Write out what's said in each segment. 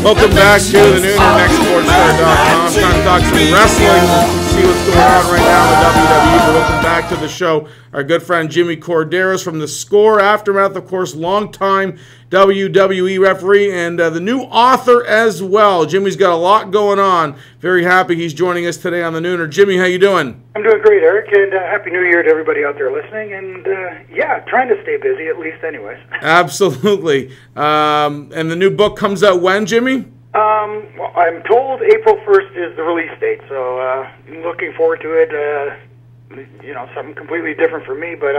Welcome back to the noon at nextsportscar.com. Time to talk some wrestling, see what's going on right now in the WWE. But welcome back to the show. Our good friend Jimmy Korderas from the Score Aftermath, of course, longtime WWE referee and the new author as well. Jimmy's got a lot going on. Very happy he's joining us today on the Nooner. Jimmy, how you doing? I'm doing great, Eric, and Happy New Year to everybody out there listening. And yeah, trying to stay busy at least, anyways. Absolutely. And the new book comes out when, Jimmy? Well, I'm told April 1st is the release date, so I'm looking forward to it. You know, something completely different for me, but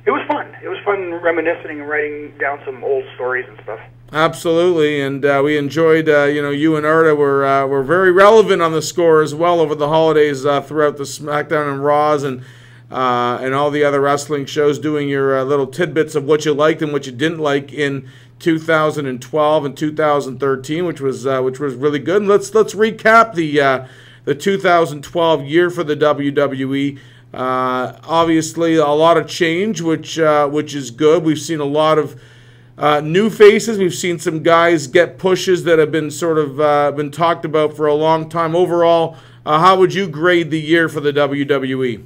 it was fun. It was fun reminiscing and writing down some old stories and stuff. Absolutely, and we enjoyed. You know, you and Arda were very relevant on the Score as well over the holidays throughout the SmackDown and Raws and all the other wrestling shows, doing your little tidbits of what you liked and what you didn't like in 2012 and 2013, which was really good. And let's recap the 2012 year for the WWE. Obviously, a lot of change, which is good. We've seen a lot of new faces. We've seen some guys get pushes that have been sort of been talked about for a long time. Overall, how would you grade the year for the WWE?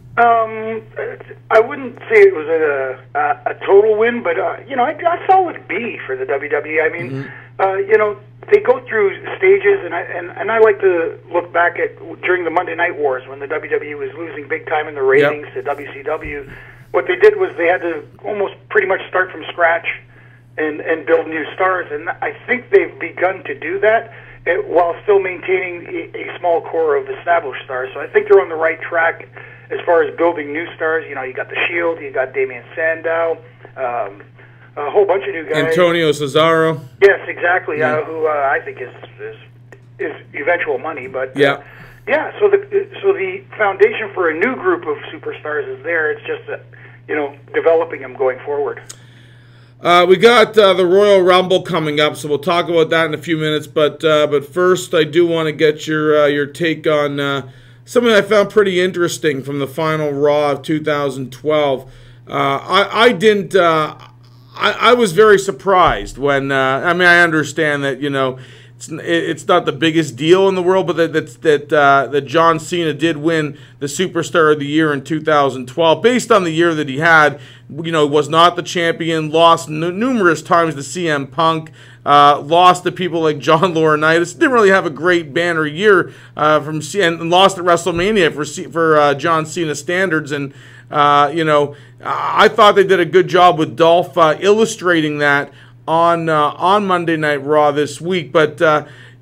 I wouldn't say it was a total win, but you know, I solid B for the WWE. I mean, you know, they go through stages, and I like to look back at during the Monday Night Wars when the WWE was losing big time in the ratings to WCW. What they did was they had to almost pretty much start from scratch and build new stars, and I think they've begun to do that while still maintaining a small core of established stars. So I think they're on the right track as far as building new stars. You know, you got the Shield, you got Damian Sandow, a whole bunch of new guys. Antonio Cesaro. Yes, exactly. Who I think is eventual money, but yeah. So the foundation for a new group of superstars is there. It's just that, you know, developing them going forward. We got the Royal Rumble coming up, so we'll talk about that in a few minutes. But first, I do want to get your take on something I found pretty interesting from the final Raw of 2012. I was very surprised when I mean, I understand that, you know, it's not the biggest deal in the world, but that John Cena did win the Superstar of the Year in 2012 based on the year that he had. You know, was not the champion, lost numerous times to CM Punk, lost to people like John Laurinaitis, didn't really have a great banner year and lost at WrestleMania for John Cena standards. And you know, I thought they did a good job with Dolph illustrating that on Monday Night Raw this week. But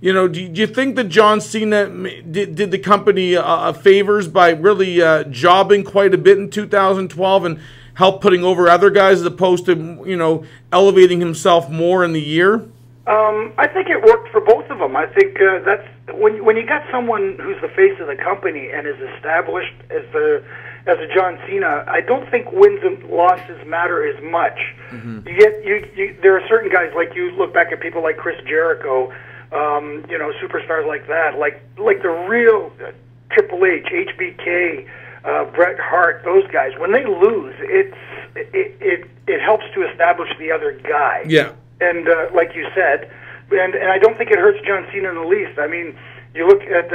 you know, do you think that John Cena did the company favors by really jobbing quite a bit in 2012 and help putting over other guys as opposed to, you know, elevating himself more in the year? I think it worked for both of them. I think that's when you got someone who's the face of the company and is established as a John Cena. I don't think wins and losses matter as much. There are certain guys, like you look back at people like Chris Jericho, you know, superstars like that, like the real Triple H, HBK, Bret Hart, those guys. When they lose, it helps to establish the other guy. Yeah. And like you said, and I don't think it hurts John Cena in the least. I mean, you look at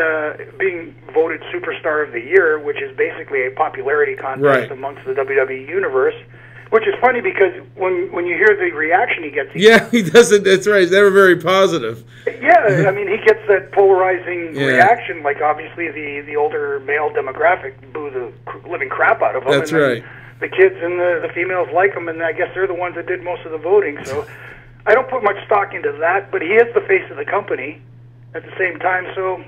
being voted Superstar of the Year, which is basically a popularity contest amongst the WWE universe, which is funny because when you hear the reaction he gets... he doesn't... That's right. He's never very positive. Yeah, I mean, he gets that polarizing reaction, like obviously the older male demographic boo the living crap out of him. That's right. The kids and the females like him, and I guess they're the ones that did most of the voting, so... I don't put much stock into that, but he is the face of the company at the same time. So,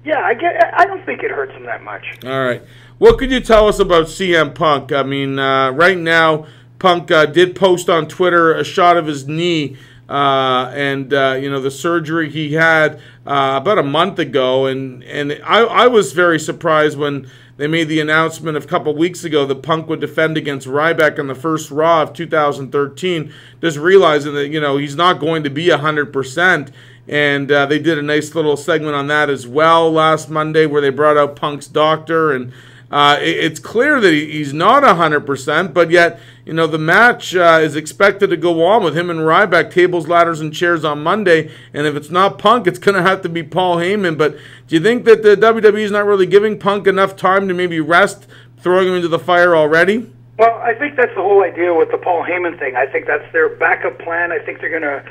yeah, I don't think it hurts him that much. All right. What could you tell us about CM Punk? I mean, right now, Punk did post on Twitter a shot of his knee and you know, the surgery he had about a month ago. And I was very surprised when they made the announcement a couple weeks ago that Punk would defend against Ryback on the first Raw of 2013, just realizing that, you know, he's not going to be 100%. And they did a nice little segment on that as well last Monday where they brought out Punk's doctor. And It's clear that he's not 100%, but yet, the match is expected to go on with him and Ryback, tables, ladders, and chairs on Monday. And if it's not Punk, it's going to have to be Paul Heyman. But do you think that the WWE is not really giving Punk enough time to maybe rest, throwing him into the fire already? Well, I think that's the whole idea with the Paul Heyman thing. I think that's their backup plan. I think they're going to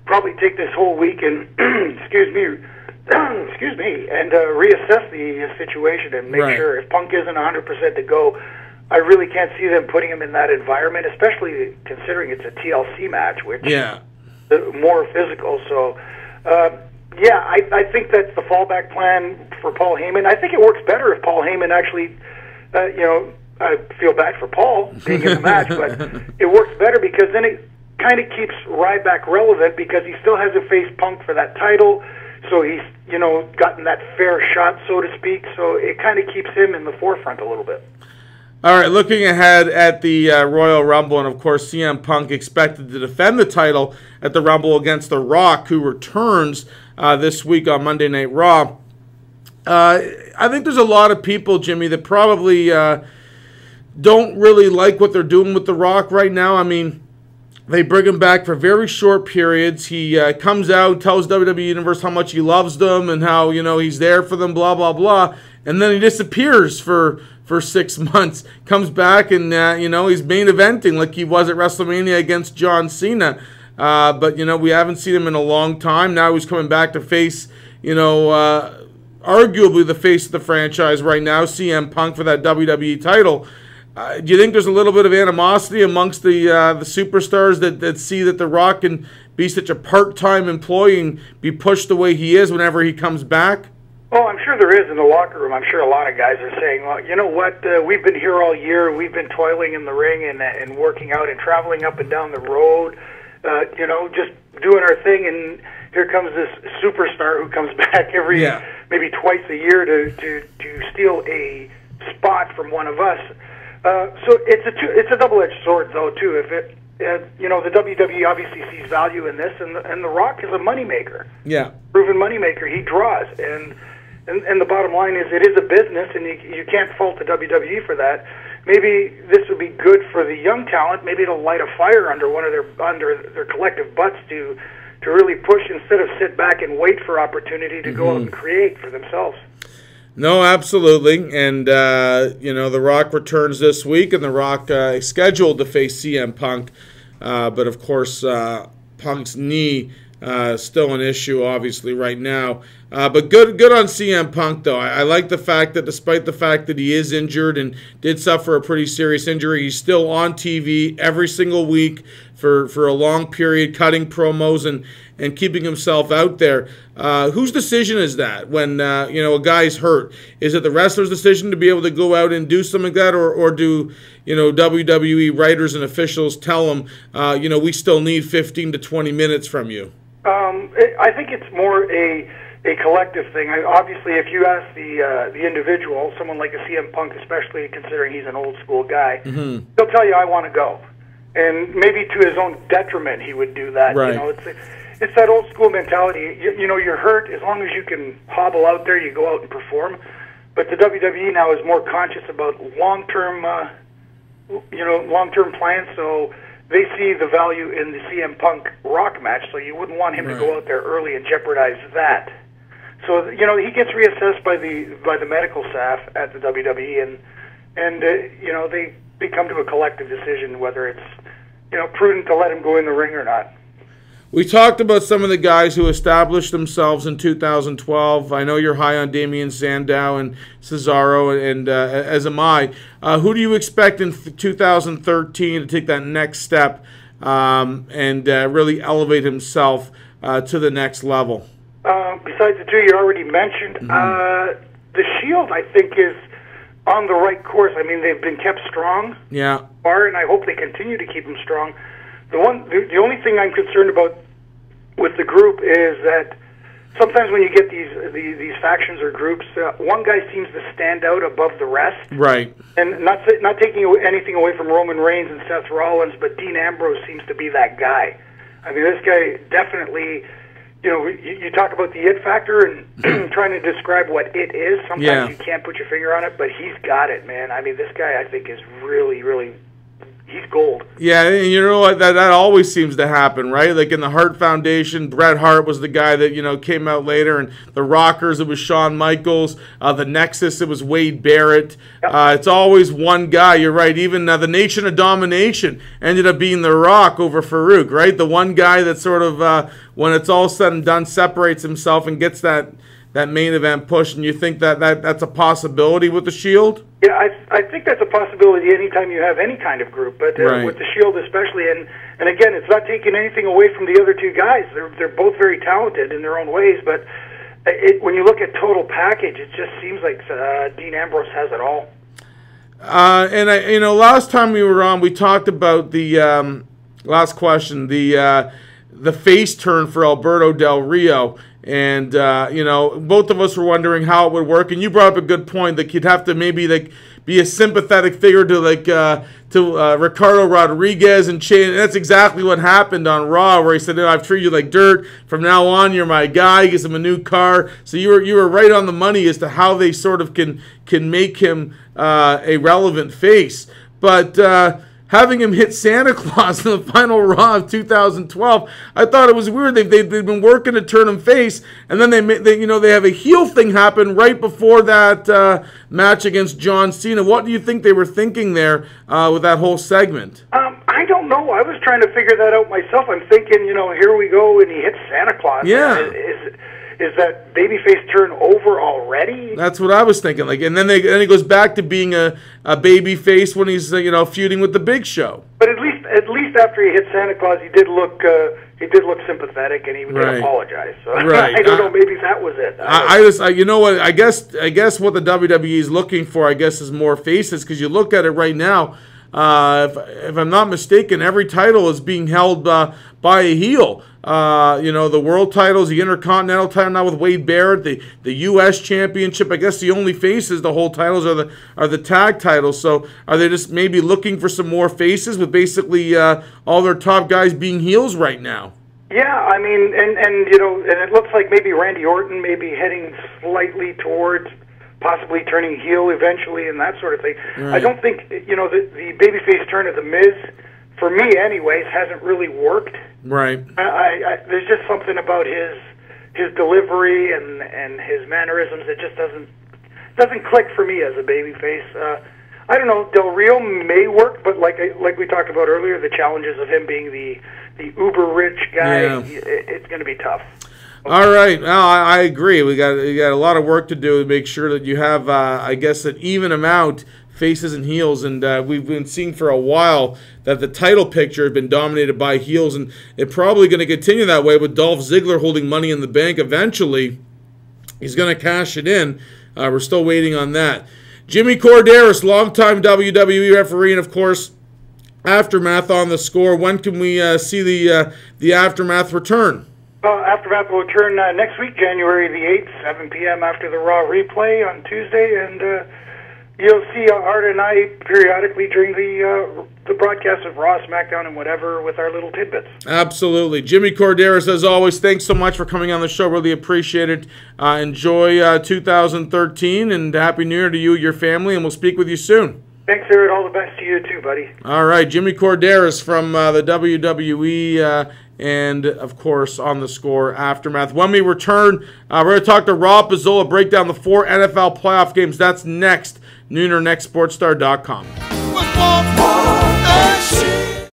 probably take this whole week and, excuse me, and reassess the situation and make sure if Punk isn't 100% to go. I really can't see them putting him in that environment, especially considering it's a TLC match, which is more physical. So, I think that's the fallback plan for Paul Heyman. I think it works better if Paul Heyman actually, I feel bad for Paul being in the match, but it works better because then it kind of keeps Ryback relevant because he still hasn't faced Punk for that title. So he's, gotten that fair shot, so to speak. So it kind of keeps him in the forefront a little bit. All right, looking ahead at the Royal Rumble, and of course CM Punk expected to defend the title at the Rumble against The Rock, who returns this week on Monday Night Raw. I think there's a lot of people, Jimmy, that probably don't really like what they're doing with The Rock right now. I mean, they bring him back for very short periods. He comes out, tells WWE Universe how much he loves them and how, he's there for them, blah, blah, blah. And then he disappears for 6 months. Comes back and, he's main eventing like he was at WrestleMania against John Cena. But, we haven't seen him in a long time. Now he's coming back to face, arguably the face of the franchise right now, CM Punk, for that WWE title. Do you think there's a little bit of animosity amongst the superstars that see that The Rock can be such a part-time employee and be pushed the way he is whenever he comes back? Oh, I'm sure there is in the locker room. I'm sure a lot of guys are saying, well, you know what, we've been here all year. We've been toiling in the ring and working out and traveling up and down the road, just doing our thing. And here comes this superstar who comes back maybe twice a year to steal a spot from one of us. So it's a double-edged sword, though, too. If it, the WWE obviously sees value in this, and The Rock is a moneymaker. Yeah, proven moneymaker. He draws, and the bottom line is it is a business, and you can't fault the WWE for that. Maybe this would be good for the young talent. Maybe it'll light a fire under their collective butts to really push instead of sit back and wait for opportunity to go out and create for themselves. No, absolutely. And, The Rock returns this week, and The Rock is scheduled to face CM Punk. But, of course, Punk's knee still an issue, obviously, right now. But good on CM Punk, though. I like the fact that despite the fact that he is injured and did suffer a pretty serious injury, he's still on TV every single week for a long period, cutting promos and keeping himself out there. Whose decision is that when, a guy's hurt? Is it the wrestler's decision to be able to go out and do something like that, or do, WWE writers and officials tell him, we still need 15 to 20 minutes from you? I think it's more a collective thing. Obviously, if you ask the individual, someone like a CM Punk, especially considering he's an old school guy, he'll tell you, I want to go. And maybe to his own detriment, he would do that. Right. It's that old school mentality. You're hurt. As long as you can hobble out there, you go out and perform. But the WWE now is more conscious about long-term plans. So they see the value in the CM Punk Rock match. So you wouldn't want him to go out there early and jeopardize that. So he gets reassessed by the medical staff at the WWE, and they come to a collective decision whether it's prudent to let him go in the ring or not. We talked about some of the guys who established themselves in 2012. I know you're high on Damien Sandow and Cesaro, and as am I. Who do you expect in 2013 to take that next step and really elevate himself to the next level? Besides the two you already mentioned, the Shield, I think, is on the right course. I mean, they've been kept strong. Yeah. And I hope they continue to keep them strong. The only thing I'm concerned about with the group is that sometimes when you get these factions or groups, one guy seems to stand out above the rest. Right. And not taking anything away from Roman Reigns and Seth Rollins, but Dean Ambrose seems to be that guy. I mean, this guy definitely, you talk about the it factor and trying to describe what it is. Sometimes you can't put your finger on it, but he's got it, man. I mean, this guy, I think, is really, really, he's gold. Yeah, and you know what? That always seems to happen, right? Like in the Hart Foundation, Bret Hart was the guy that, came out later, and the Rockers, it was Shawn Michaels. The Nexus, it was Wade Barrett. Yep. It's always one guy. You're right. Even the Nation of Domination ended up being The Rock over Farouk, right? The one guy that sort of, when it's all said and done, separates himself and gets that main event push. And you think that's a possibility with the Shield? Yeah, I think that's a possibility anytime you have any kind of group, but with the Shield especially. And again, it's not taking anything away from the other two guys. They're both very talented in their own ways, but when you look at total package, it just seems like Dean Ambrose has it all. And last time we were on, we talked about the last question, the face turn for Alberto Del Rio. And, both of us were wondering how it would work. And you brought up a good point that you'd have to maybe be a sympathetic figure to Ricardo Rodriguez and Shane. That's exactly what happened on Raw, where he said, I've treated you like dirt. From now on, you're my guy. He gives him a new car. So you were right on the money as to how they sort of can make him a relevant face. But having him hit Santa Claus in the final Raw of 2012, I thought it was weird. They've been working to turn him face, and then they have a heel thing happen right before that match against John Cena. What do you think they were thinking there with that whole segment? I don't know. I was trying to figure that out myself. I'm thinking, here we go, and he hits Santa Claus. Yeah. Is that babyface turn over already? That's what I was thinking. And then he goes back to being a babyface when he's feuding with the Big Show. But at least after he hit Santa Claus, he did look sympathetic, and he did apologize. So right. I don't know. Maybe that was it. I guess what the WWE is looking for, is more faces, because you look at it right now. If I'm not mistaken, every title is being held by a heel. The world titles, the Intercontinental title now with Wade Barrett, the U.S. Championship. I guess the only faces the whole titles are the tag titles. So are they just maybe looking for some more faces with basically all their top guys being heels right now? Yeah, I mean, and it looks like maybe Randy Orton may be heading slightly towards possibly turning heel eventually and that sort of thing. Right. I don't think, the babyface turn of The Miz, for me anyways, hasn't really worked. Right. There's just something about his delivery and his mannerisms that just doesn't click for me as a babyface. I don't know, Del Rio may work, but like we talked about earlier, the challenges of him being the uber rich guy, it's going to be tough. All right. No, I agree. We got a lot of work to do to make sure that you have, an even amount faces and heels. And we've been seeing for a while that the title picture has been dominated by heels, and it's probably going to continue that way with Dolph Ziggler holding Money in the Bank. Eventually, he's going to cash it in. We're still waiting on that. Jimmy Korderas, longtime WWE referee, and of course, Aftermath on the Score. When can we see the Aftermath return? Aftermath will return next week, January the 8th, 7 p.m. after the Raw replay on Tuesday, and you'll see Art and I periodically during the broadcast of Raw, SmackDown, and whatever with our little tidbits. Absolutely. Jimmy Korderas, as always, thanks so much for coming on the show. Really appreciate it. Enjoy 2013, and Happy New Year to you and your family, and we'll speak with you soon. Thanks, Eric. All the best to you, too, buddy. All right. Jimmy Korderas from the WWE and, of course, on the Score Aftermath. When we return, we're going to talk to Rob Pizzola, break down the 4 NFL playoff games. That's next. NoonerNextSportsStar.com.